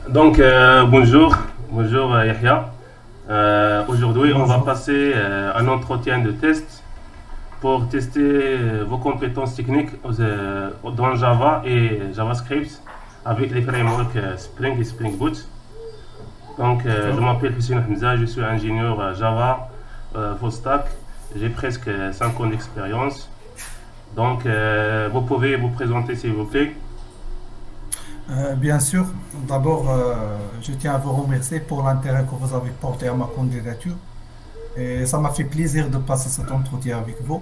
Bonjour Yahya. Aujourd'hui, on va Bonjour. passer un entretien de test pour tester vos compétences techniques dans Java et JavaScript avec les frameworks Spring et Spring Boot. Je D'accord. m'appelle Hussein Hamza, je suis ingénieur Java full stack. J'ai presque 5 ans d'expérience. Vous pouvez vous présenter s'il vous plaît. Bien sûr, d'abord, je tiens à vous remercier pour l'intérêt que vous avez porté à ma candidature et ça m'a fait plaisir de passer cet entretien avec vous.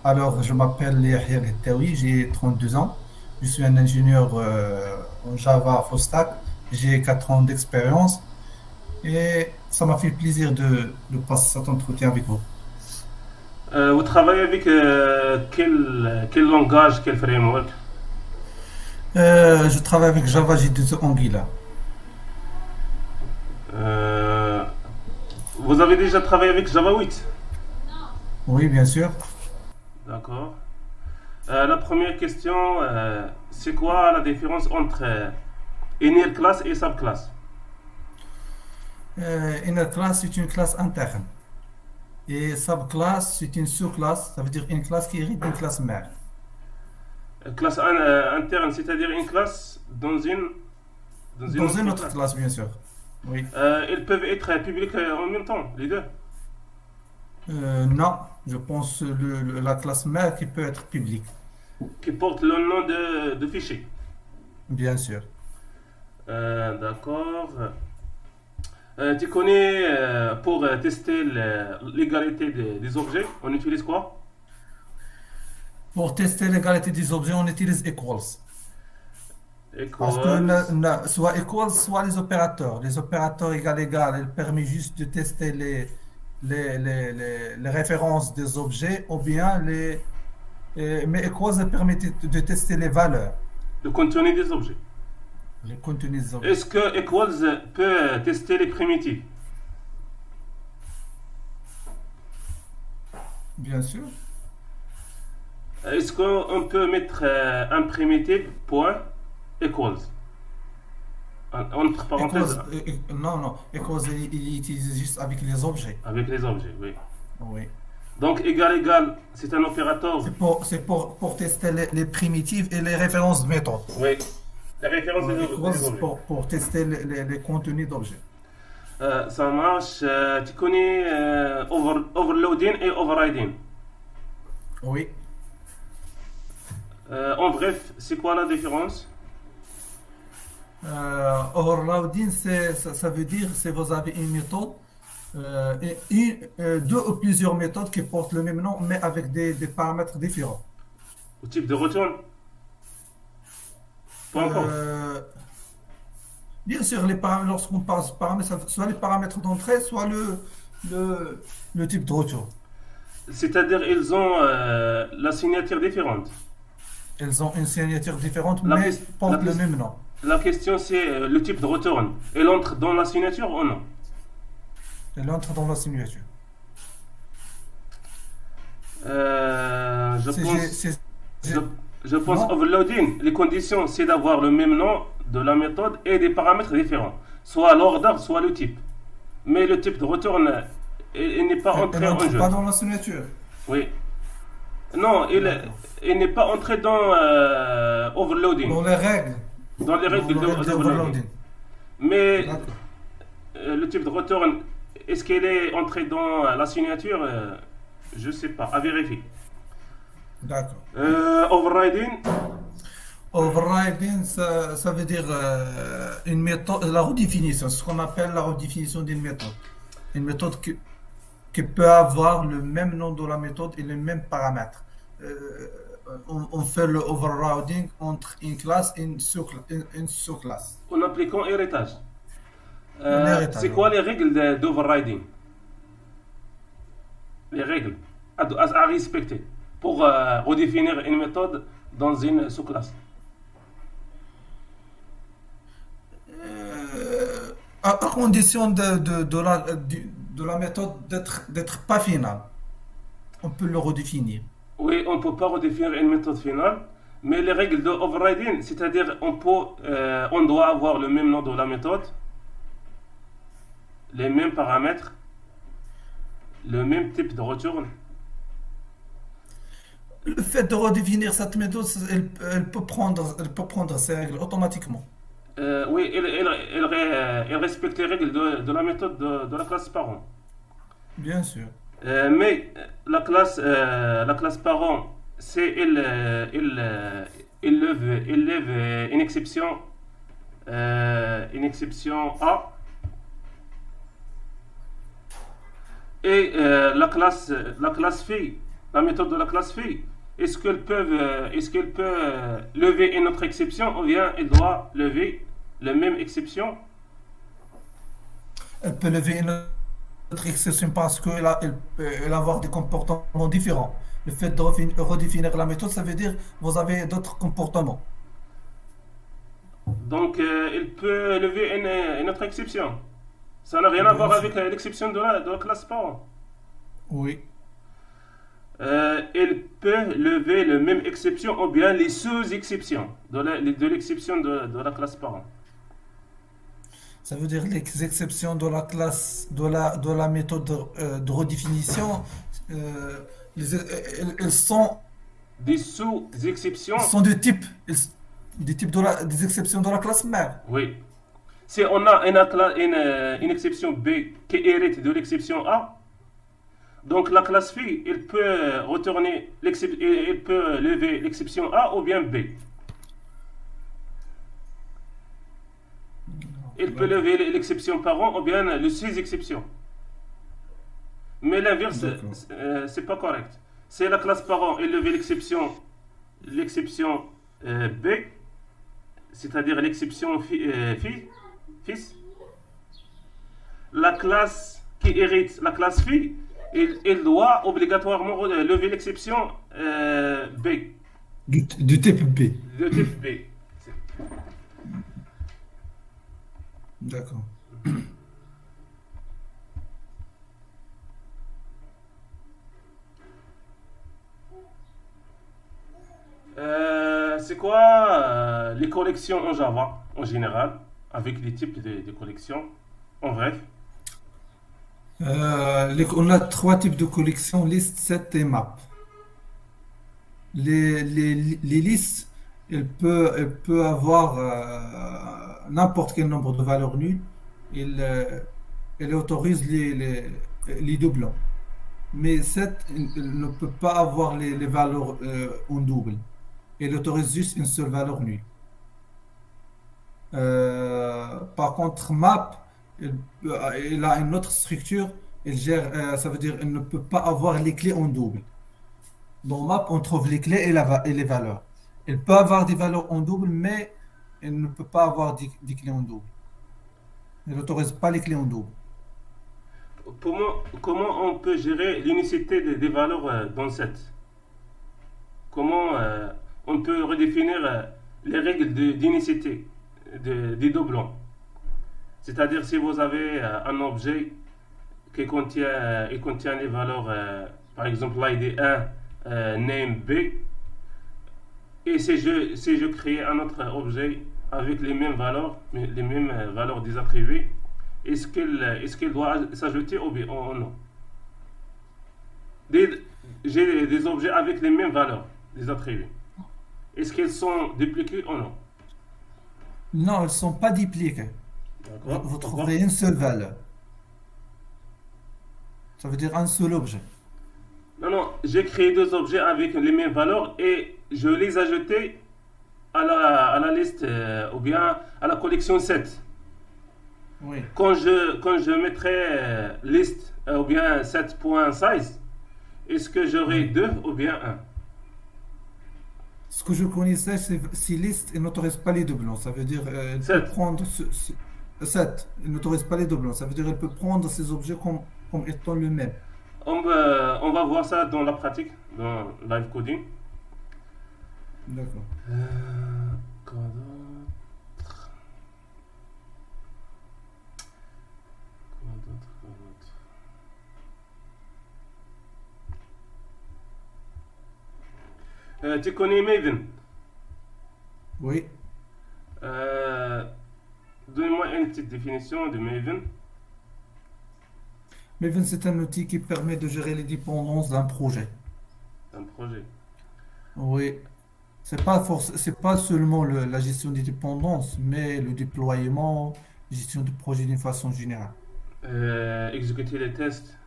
Alors, je m'appelle Yahya El j'ai 32 ans, je suis un ingénieur en Java Full Stack, j'ai 4 ans d'expérience et ça m'a fait plaisir de passer cet entretien avec vous. Vous travaillez avec quel langage, quel framework? Je travaille avec Java J2E Angular. Euh, Vous avez déjà travaillé avec Java 8? Oui, bien sûr. D'accord. La première question, c'est quoi la différence entre inner class et subclass? Une classe, c'est une classe interne. Et subclasse, c'est une sous-classe, ça veut dire une classe qui hérite d'une classe mère. Classe interne, c'est-à-dire une classe dans une Dans une autre autre classe. classe, bien sûr. Oui. Elles peuvent être publiques en même temps, les deux. Non, je pense la classe mère qui peut être publique, Qui portent le nom de fichier. bien sûr. D'accord. Tu connais, pour tester l'égalité des objets, on utilise quoi? Pour tester l'égalité des objets, on utilise equals. Parce que Equals. soit equals, soit les opérateurs. Les opérateurs égal égal, ils permettent juste de tester les références des objets ou bien mais equals elle permet de tester les valeurs, Le contenu des objets. les contenus des objets. Est-ce que equals peut tester les primitives? Bien sûr. Est-ce qu'on peut mettre un primitive point equals entre parenthèses Equals, non, non. Equals, il utilise juste avec les objets. avec les objets, oui. Oui. Donc égal égal, c'est un opérateur. C'est pour tester les primitives et les références de méthode. Oui. La référence des Equals objets. pour tester les contenus d'objets. Ça marche. Tu connais overloading et overriding. Oui. En bref, c'est quoi la différence? Overloading, ça veut dire que vous avez une méthode, deux ou plusieurs méthodes qui portent le même nom, mais avec des paramètres différents. Au type de return? Peu importe. Euh, Bien sûr, lorsqu'on parle de paramètres, soit les paramètres d'entrée, soit le type de retour. C'est-à-dire ils ont la signature différente. Elles ont une signature différente, La, mais ques- la portent le ques- même nom. la question c'est le type de return. Elle entre dans la signature ou non? Elles entrent dans la signature. Je C'est, pense, c'est- je, c'est- je pense non, overloading. Les conditions c'est d'avoir le même nom de la méthode et des paramètres différents. Soit l'ordre, soit le type. Mais le type de return, il n'est pas elles entré en n'entrent jeu. pas dans la signature. Oui. Non, D'accord. il n'est pas entré dans overloading, Dans les règles, dans les dans règles les règles d'overloading. d'overloading. Mais D'accord. le type de return, est-ce qu'il est entré dans la signature? Je ne sais pas, à vérifier. D'accord. Overriding, Overriding, ça veut dire une méthode, la redéfinition, ce qu'on appelle la redéfinition d'une méthode. Une méthode qui peut avoir le même nom de la méthode et les mêmes paramètres. Euh, on fait le overriding entre une classe et une sous-classe. en appliquant héritage. Un C'est héritage, quoi voilà. les règles d'overriding? Les règles à respecter pour redéfinir une méthode dans une sous-classe. À condition de la méthode d'être pas finale, on peut le redéfinir. Oui, on ne peut pas redéfinir une méthode finale, Mais les règles de overriding, c'est-à-dire on doit avoir le même nom de la méthode, les mêmes paramètres, le même type de return. Le fait de redéfinir cette méthode, elle peut prendre ses règles automatiquement. Oui, elle respecte les règles de la méthode de la classe parent. Bien sûr. Mais la classe parent, il lève une exception A. Et la classe fille, la méthode de la classe fille, est-ce qu'elle peut lever une autre exception ou bien elle doit lever la même exception? Elle peut lever une autre exception parce qu'elle avoir des comportements différents. Le fait de redéfinir la méthode, ça veut dire que vous avez d'autres comportements. Donc elle peut lever une autre exception. Ça n'a rien à Bien voir sûr. avec l'exception de la classe parent. Oui. Elle peut lever la même exception ou bien les sous-exceptions de l'exception de la classe parent. Ça veut dire les exceptions de la classe, de la méthode de redéfinition, Des elles sous-exceptions, sont de type, des types des exceptions de la classe mère. oui. Si on a une exception B qui hérite de l'exception A, donc la classe phi, elle peut elle peut lever l'exception A ou bien B. Elle peut D'accord. lever l'exception parent ou bien le sous-exception. Mais l'inverse, D'accord. c'est pas correct. C'est la classe parent, elle levait l'exception B, c'est-à-dire l'exception fils. La classe qui hérite la classe phi, elle doit obligatoirement lever l'exception B, Du type B. de type B. D'accord. C'est quoi les collections en Java en général, avec les types de collections en bref? On a trois types de collections, liste, set et map. Les listes, elles peuvent avoir n'importe quel nombre de valeurs nulles. Elles, euh, elles autorisent les doublons. Mais set elle ne peut pas avoir les valeurs en double. Elle autorise juste une seule valeur nulle. Par contre, map, elle a une autre structure. Elle gère, ça veut dire qu'elle ne peut pas avoir les clés en double. Dans map, on trouve les clés et les valeurs. Elle peut avoir des valeurs en double, mais elle ne peut pas avoir des clés en double. Elle n'autorise pas les clés en double. Comment on peut gérer l'unicité des valeurs dans cette? Comment on peut redéfinir les règles d'unicité des doublons? C'est-à-dire si vous avez un objet il contient les valeurs, par exemple l'ID 1, name B, et si je crée un autre objet avec les mêmes valeurs des attributs, est-ce qu'elle doit s'ajouter ou non? Des- j'ai des objets avec les mêmes valeurs des attributs. Est-ce qu'elles sont dupliquées ou non? Non, elles ne sont pas dupliquées. D'accord? Vous Pourquoi? trouverez une seule valeur. Ça veut dire un seul objet. Non, non, j'ai créé deux objets avec les mêmes valeurs et je les ai ajoutés à la liste ou bien à la collection 7. Oui. Quand je mettrai liste ou bien 7.size, est-ce que j'aurai Oui. deux ou bien un? Ce que je connaissais, c'est liste et n'autorise pas les doublons. Ça veut dire elle peut 7. prendre 7. Elle n'autorise pas les doublons. Ça veut dire elle peut prendre ces objets comme étant le même. On va voir ça dans la pratique, dans live coding. D'accord. Quoi d'autre? Quoi d'autre? Quoi d'autre? Tu connais Maven? Oui. Euh, Donnez-moi une petite définition de Maven, Maven, c'est un outil qui permet de gérer les dépendances d'un projet. d'un projet. Oui. C'est pas seulement la gestion des dépendances, mais le déploiement, gestion du projet d'une façon générale. Exécuter les tests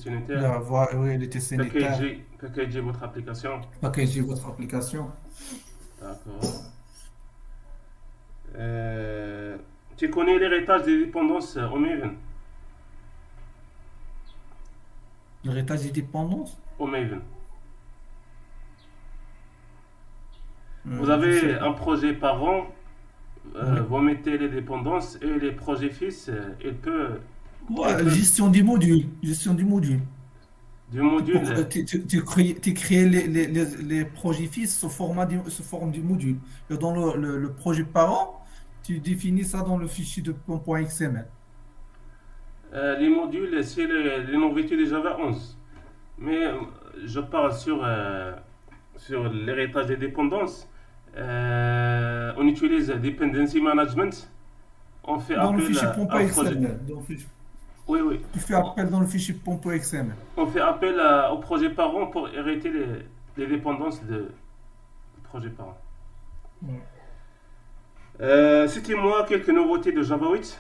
unitaires, Là, voir, oui, les tests sanitaires, packager votre application. packager votre application. D'accord. Euh, Tu connais l'héritage des dépendances au Maven? L'héritage des dépendances? Au Maven. Vous Je sais avez pas. un projet par an, Oui. vous mettez les dépendances et les projets fils, il Ouais, peut gestion du module. Gestion du module. du module. Tu crées les projets fils sous forme du module. Et dans le projet parent, tu définis ça dans le fichier de .xml. Les modules, c'est les nouvelles de Java 11. Mais je parle sur l'héritage des dépendances. On utilise Dependency Management. On fait Dans le appel fichier à un projet. .xml. Oui, oui. Tu fais appel dans le fichier .xml. On fait appel au projet parent pour hériter les dépendances du projet parent. Ouais. Citez-moi quelques nouveautés de Java 8.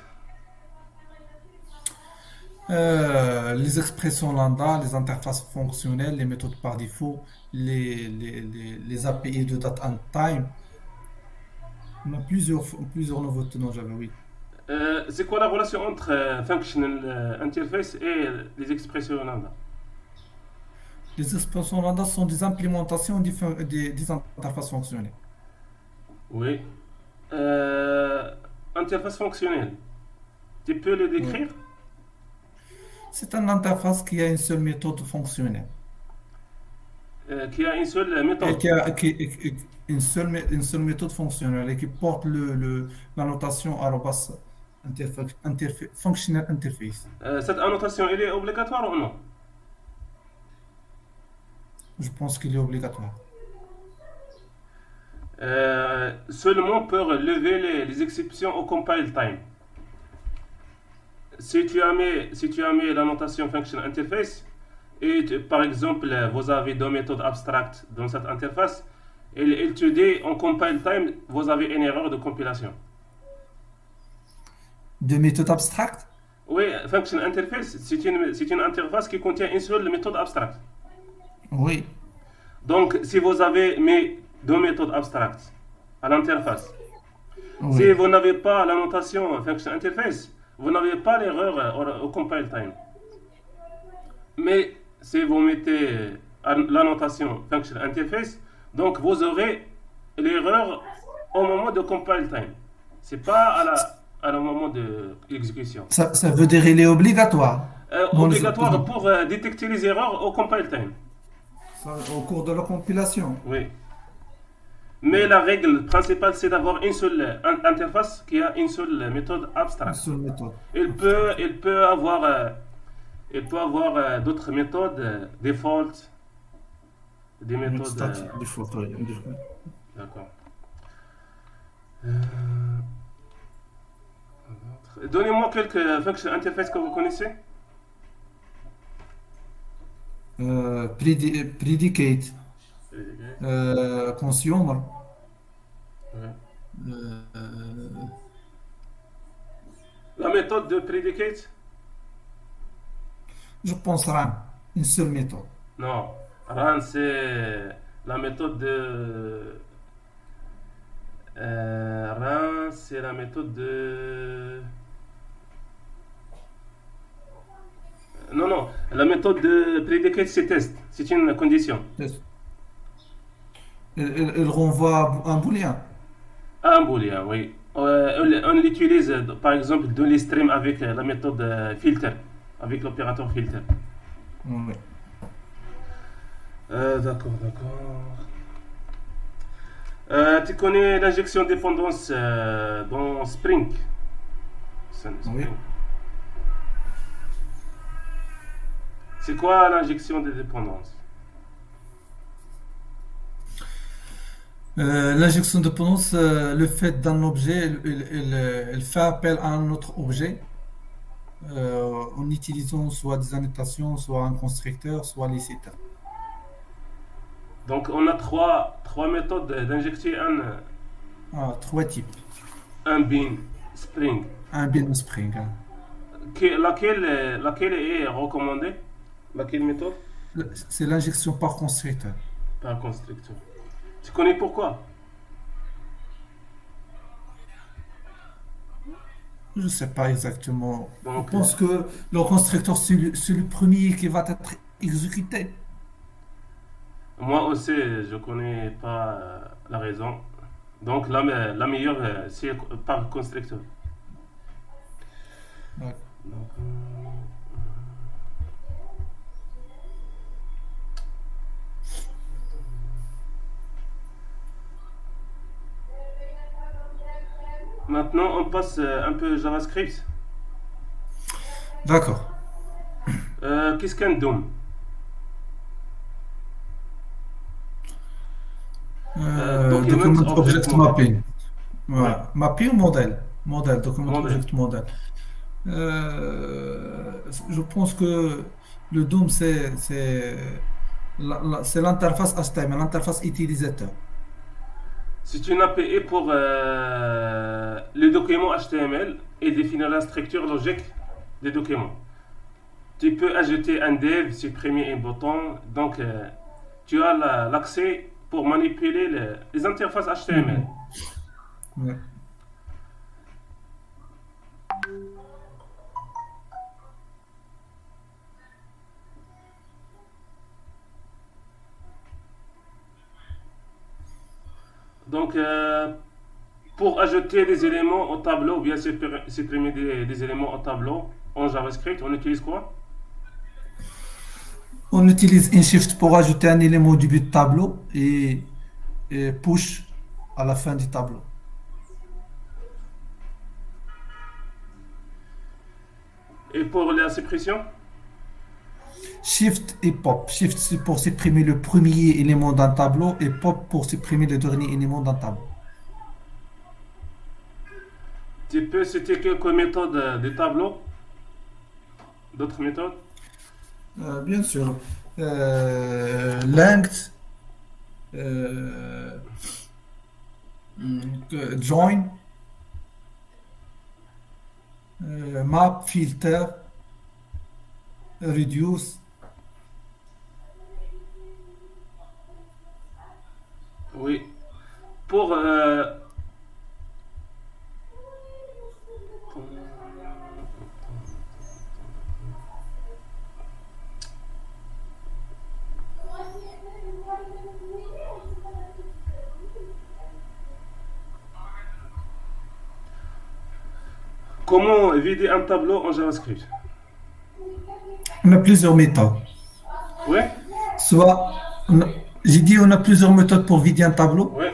Les expressions lambda, les interfaces fonctionnelles, les méthodes par défaut, les API de date and time. On a plusieurs nouveautés dans Java 8. C'est quoi la relation entre Functional Interface et les expressions lambda? Les expressions lambda sont des implémentations des interfaces fonctionnelles. Oui. Euh, Interface fonctionnelle. Tu peux le Ouais. décrire? C'est une interface qui a une seule méthode fonctionnelle Qui a une seule et méthode. une seule méthode fonctionnelle et qui porte la notation arobase functional interface. Cette annotation, elle est obligatoire ou non? Je pense qu'il est obligatoire. Seulement pour lever les exceptions au compile time. Si tu as mis la notation function interface et par exemple vous avez deux méthodes abstractes dans cette interface, elle te dit en compile time vous avez une erreur de compilation. De méthode abstracte? Oui, function interface c'est une interface qui contient une seule méthode abstracte. Oui, Donc si vous avez mis deux méthodes abstractes à l'interface, si oui. vous n'avez pas la notation function interface, vous n'avez pas l'erreur au compile time. Mais si vous mettez la notation function interface, donc vous aurez l'erreur au moment de compile time. C'est pas à le moment de l'exécution. Ça veut dire qu'il est obligatoire dans Obligatoire pour détecter les erreurs au compile time. au cours de la compilation. Oui. Mais la règle principale, c'est d'avoir une seule interface qui a une seule méthode Une abstracte. seule méthode. Il peut avoir d'autres méthodes, default, des Une méthodes. statique de fauteuil. D'accord. Donnez-moi quelques functions interface que vous connaissez. Predicate, consumer, Ouais. euh, La méthode de predicate? je pense RAM, une seule méthode. Non. Run, c'est la méthode de. Run, c'est la méthode de. Non, non. La méthode de predicate, c'est test. C'est une condition. Elle renvoie un booléen. Un booléen, oui. On l'utilise par exemple dans les streams avec la méthode filter, avec l'opérateur filter. Oui. D'accord, d'accord. Tu connais l'injection de dépendance dans Spring? Oui. C'est quoi l'injection de dépendance? L'injection de potence, le fait d'un objet, elle fait appel à un autre objet en utilisant soit des annotations, soit un constructeur, soit les sites. Donc on a trois méthodes d'injecter Ah, trois types. un bean spring. Un bin spring, hein. Laquelle est recommandée? Laquelle méthode? C'est l'injection par constructeur. Par constructeur. Tu connais pourquoi? Je ne sais pas exactement. Je Donc, pense que le constructeur, c'est le premier qui va être exécuté. moi aussi, je connais pas la raison. Donc, la meilleure, c'est par constructeur. Ouais. Donc, maintenant, on passe un peu JavaScript. D'accord. Qu'est-ce qu'un DOM? Document Document Object Object Model. Mapping. Oui, Voilà. Mapping modèle. Modèle, Document modèle. Object Model. Je pense que le DOM, c'est l'interface HTML, l'interface utilisateur. C'est une API pour les documents HTML et définir la structure logique des documents. Tu peux ajouter un div, supprimer un bouton. Donc, tu as l'accès pour manipuler les interfaces HTML. Mhm. Ouais. Donc, pour ajouter des éléments au tableau, ou bien supprimer des éléments au tableau en JavaScript, on utilise quoi? On utilise InShift pour ajouter un élément au début de tableau et push à la fin du tableau. Et pour la suppression? Shift et pop. Shift, c'est pour supprimer le premier élément d'un tableau et pop pour supprimer le dernier élément d'un tableau. Tu peux citer quelques méthodes de tableau, d'autres méthodes? Bien sûr. Length, euh, join, map, filter, reduce. Oui. Pour comment vider un tableau en JavaScript? On a plusieurs méthodes. Oui, Soit, on a- j'ai dit on a plusieurs méthodes pour vider un tableau. oui.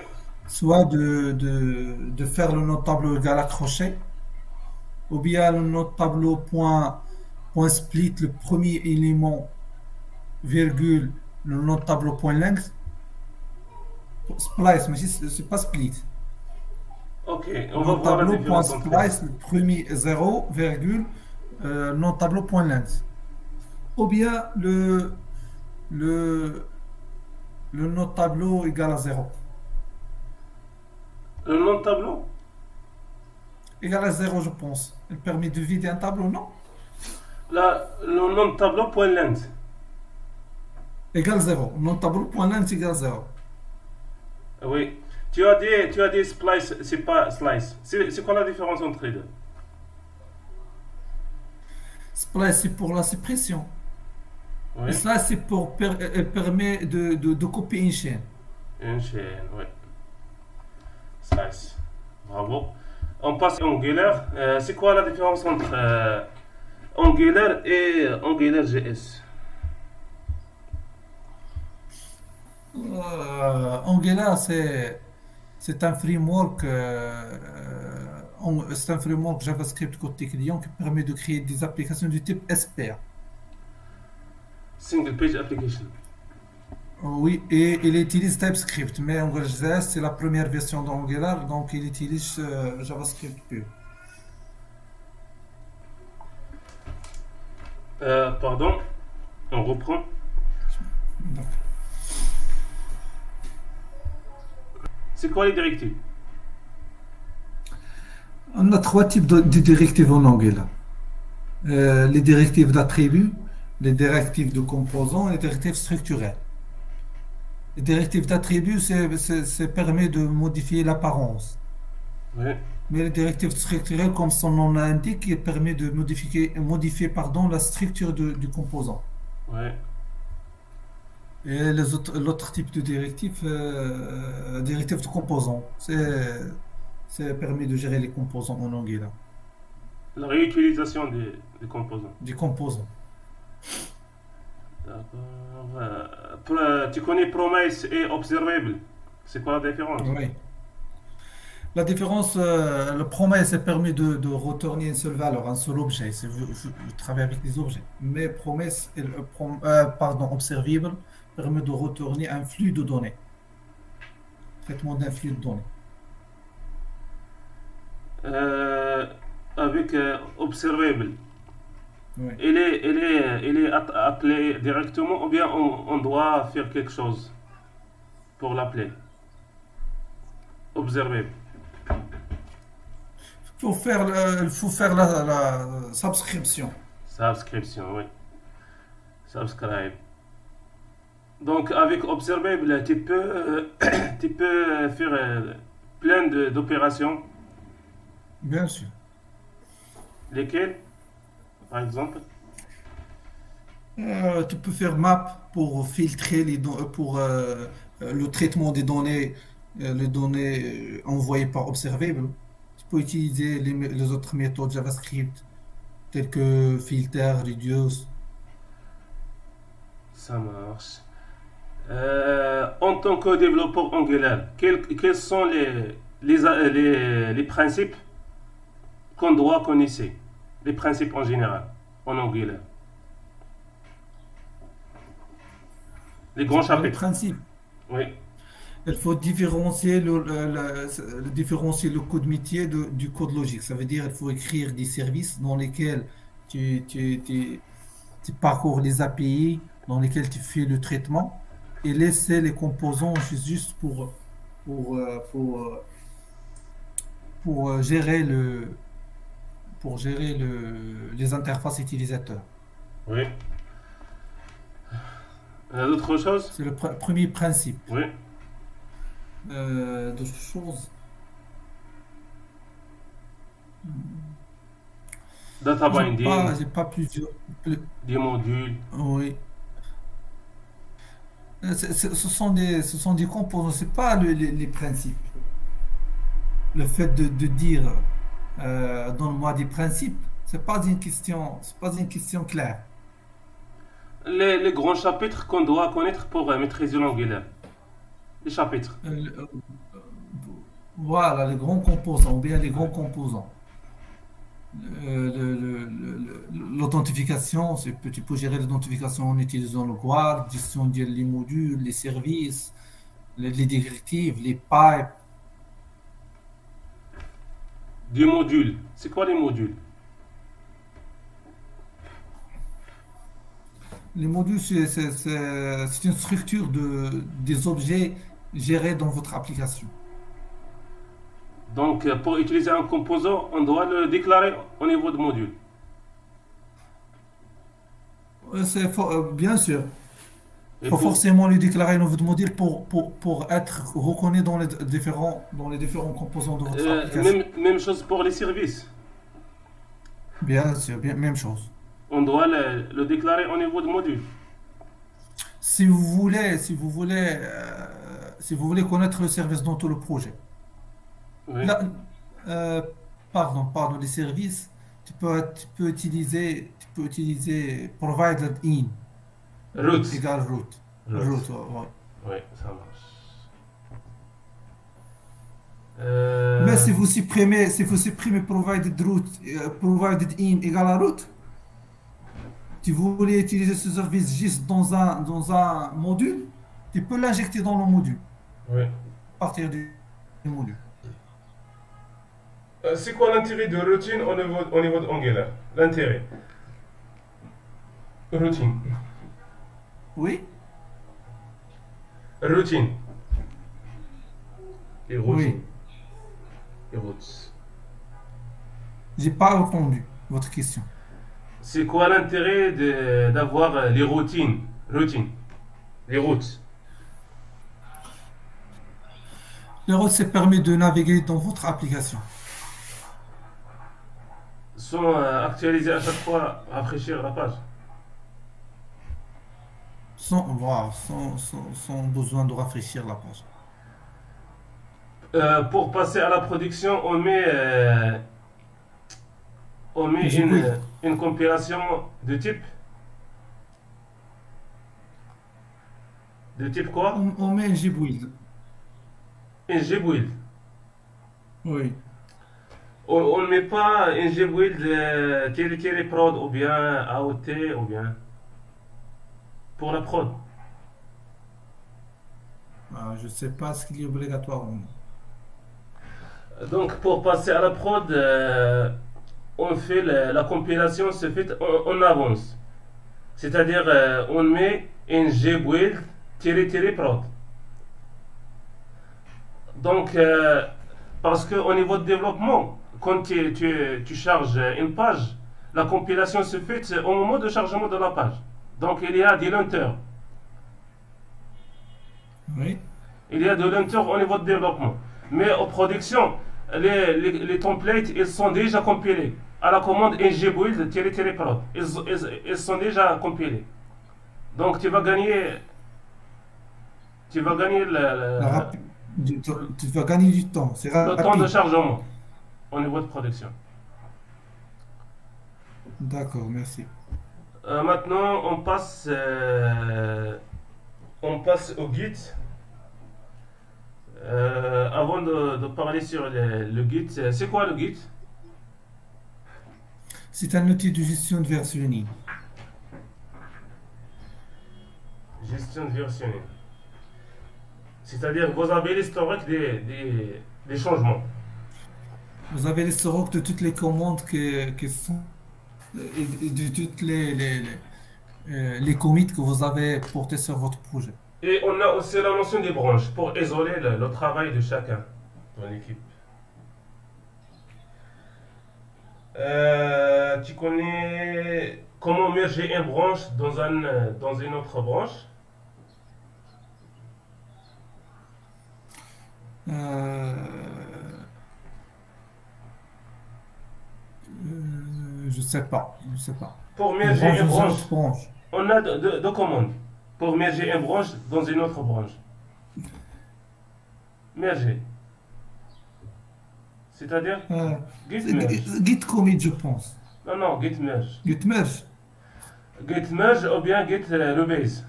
Soit de faire le nom tableau égal à crochet, ou bien le nom tableau point split, le premier élément, virgule, le nom tableau point length. Splice, mais c'est pas split. Ok, on va Non voir la tableau point différence entre splice, le premier zéro, virgule, non tableau point length. Ou bien le, le non tableau égal à zéro. le nom de tableau. Égal à zéro, je pense. Elle permet de vider un tableau, non? Le nom de tableau point length. Égal zéro. Non tableau point length égal zéro. Oui. Tu as dit splice, c'est pas slice. C'est quoi la différence entre les deux? Splice, c'est pour la suppression. Et Oui, ça, c'est pour elle permet de couper une chaîne. une chaîne, oui. Slice. Bravo. On passe à Angular. C'est quoi la différence entre Angular et Angular JS? Angular, c'est un framework, c'est un framework JavaScript côté client qui permet de créer des applications du type SPA. Single page application. Oui, et il utilise TypeScript, mais AngularJS, c'est la première version d'Angular, donc il utilise JavaScript pur. Pardon, on reprend. Donc, C'est quoi les directives? on a trois types de directives en Angular. Les directives d'attributs, les directives de composants et les directives structurelles. Les directives d'attributs, permet de modifier l'apparence. Oui, Mais les directives structurelles, comme son nom l'indique, il permet de modifier pardon, la structure du composant. oui. Et l'autre type de directive, directive de composants, c'est permet de gérer les composants en Angular, La réutilisation des composants. des composants. D'accord. Tu connais Promise et Observable. C'est quoi la différence? Oui. La différence, le promesse permet de retourner une seule valeur, un seul objet. Je travaille avec des objets. Mais promesse, pardon, observable permet de retourner un flux de données, traitement d'un flux de données. Euh, Avec Observable, Oui. appelé directement ou bien on doit faire quelque chose pour l'appeler? Observable. Il faut faire la subscription. Subscription, oui. Subscribe. Donc avec Observable, tu peux, tu peux faire plein d'opérations. Bien sûr. Lesquelles, par exemple? Tu peux faire map pour filtrer pour le traitement des données, les données envoyées par Observable. Tu peux utiliser les autres méthodes JavaScript telles que filter, reduce. Ça marche. En tant que développeur Angular, quels sont les principes qu'on doit connaître? Les principes en général, en Angular. Les grands C'est quoi les chapitres. principes? Oui. Il faut différencier différencier le code métier du code logique. Ça veut dire qu'il faut écrire des services dans lesquels tu parcours les API, dans lesquels tu fais le traitement et laisser les composants juste pour, euh, pour, euh, pour gérer les interfaces utilisateurs. Oui. D'autres choses? C'est le premier principe. Oui. D'autres choses. Data binding, J'ai pas plusieurs. des modules. Oui. Ce sont des composants, c'est pas les principes. Le fait de dire donne-moi des principes, c'est pas une question claire. Les grands chapitres qu'on doit connaître pour maîtriser l'Angular. Les chapitres. Euh, voilà, les grands composants, ou bien les grands composants. L'authentification, tu peux gérer l'authentification en utilisant le guard, gestion des modules, les services, les directives, les pipes. Des modules. C'est quoi les modules? Les modules, c'est une structure des objets gérés dans votre application. Donc, pour utiliser un composant, on doit le déclarer au niveau de module. Bien sûr, il Et faut pour, forcément lui déclarer un nouveau module pour être reconnu dans les différents composants de votre application. même chose pour les services. Bien sûr, même chose. On doit le déclarer au niveau de module. Si vous voulez connaître le service dans tout le projet, Oui. là, euh, les services, tu peux utiliser provided in, Routes. égale root. Routes. Root, ouais. Oui, ça marche. Mais Euh, si vous supprimez provided root, provided in égale à root, si vous voulez utiliser ce service juste dans un module, Tu peux l'injecter dans le module, Oui. à partir du module. C'est quoi l'intérêt de routine au niveau d'Angular? L'intérêt. Routine. Oui? Routine. Et routine. Oui. Et routes. J'ai pas entendu votre question. C'est quoi l'intérêt d'avoir les routines? Routines. Les routes. Le route, ça permet de naviguer dans votre application. Sont actualisées à chaque fois, rafraîchir la page. Sans, voilà, sans besoin de rafraîchir la page. Pour passer à la production, on met J'ai oui. une compilation de type. De type quoi? On met un GBuild. Un GBuild. Oui. On ne met pas un GBuild télé prod ou bien AOT ou bien pour la prod. Ah, je sais pas ce qu'il est obligatoire ou non. Donc pour passer à la prod, on fait la compilation se fait en avance. C'est-à-dire on met un GBuild prod. Donc parce qu'au niveau de développement, quand tu charges une page, la compilation se fait au moment de chargement de la page. Donc il y a des lenteurs. Oui. Il y a de lenteurs au niveau de développement. Mais en production, les templates, ils sont déjà compilés. À la commande ngbuild-prod, ils sont déjà compilés. Donc tu vas gagner La tu vas gagner du temps. C'est le temps de rapide. chargement au niveau de production. D'accord, merci. Maintenant, on passe au Git. Avant de parler sur le Git, c'est quoi le Git? C'est un outil de gestion de versionning. Gestion de versionning. C'est-à-dire que vous avez l'historique des changements. Vous avez l'historique de toutes les commandes qui sont et de toutes les commits que vous avez portés sur votre projet. Et on a aussi la notion des branches pour isoler le travail de chacun dans l'équipe. Tu connais comment merger une branche dans une autre branche? Euh, je sais pas, je sais pas. Pour Une merger branche une dans une branche, autre branche. on a deux commandes. Pour merger une branche dans une autre branche. Merger. C'est-à-dire git C'est merge. Git commit, je pense. Non, non, git merge. Git merge. Git merge ou bien git rebase.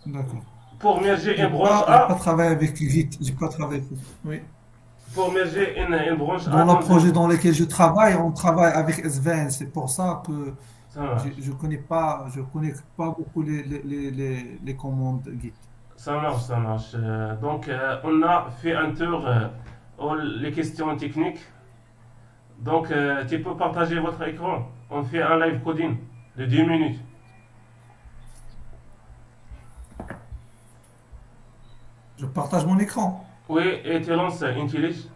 D'accord. Pour merger une branche J'ai pas A, travaillé avec Git. J'ai pas travaillé avec. Oui. pour merger une branche A Dans le dans une. projet dans lequel je travaille, on travaille avec SVN. C'est pour ça que Ça marche. je connais pas beaucoup les commandes Git. Ça marche, ça marche. Donc, on a fait un tour les questions techniques. Donc, tu peux partager votre écran. On fait un live coding de 10 minutes. Je partage mon écran. Oui, et tu lances IntelliJ.